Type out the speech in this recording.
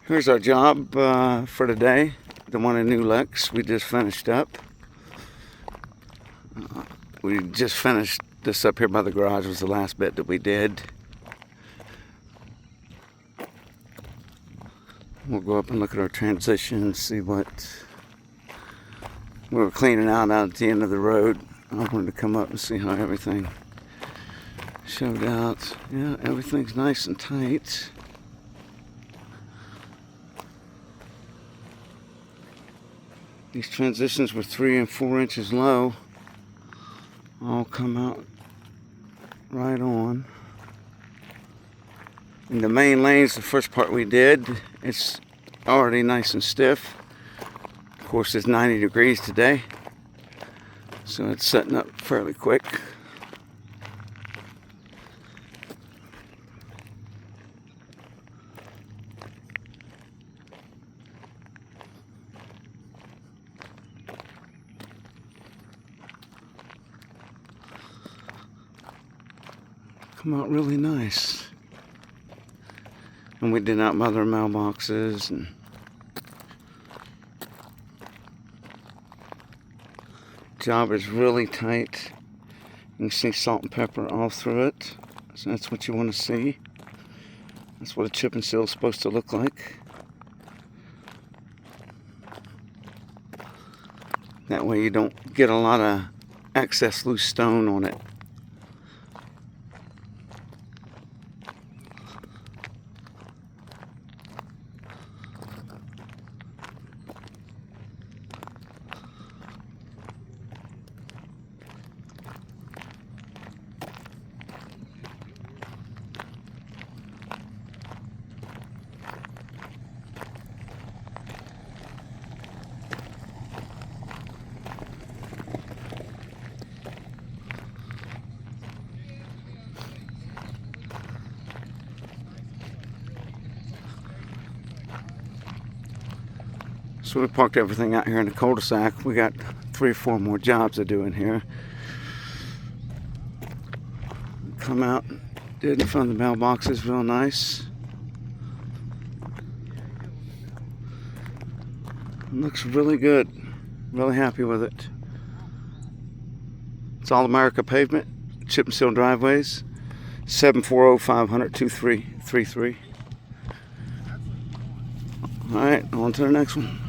Here's our job for today. The one in New Lex we just finished up. We just finished this up here by the garage. Was the last bit that we did. We'll go up and look at our transition and see what we were cleaning out at the end of the road. I wanted to come up and see how everything showed out. Yeah, everything's nice and tight. These transitions were 3 and 4 inches low. All come out right on. In the main lanes, the first part we did, it's already nice and stiff. Of course, it's 90 degrees today, so it's setting up fairly quick. Come out really nice. And we did out by their mailboxes and job is really tight. You can see salt and pepper all through it. So that's what you want to see. That's what a chip and seal is supposed to look like. That way you don't get a lot of excess loose stone on it. So we parked everything out here in the cul-de-sac. We got 3 or 4 more jobs to do in here. Come out, did in front of the mailboxes, real nice. Looks really good. Really happy with it. It's All America Pavement, chip and seal driveways. 740-500-2333. All right, on to the next one.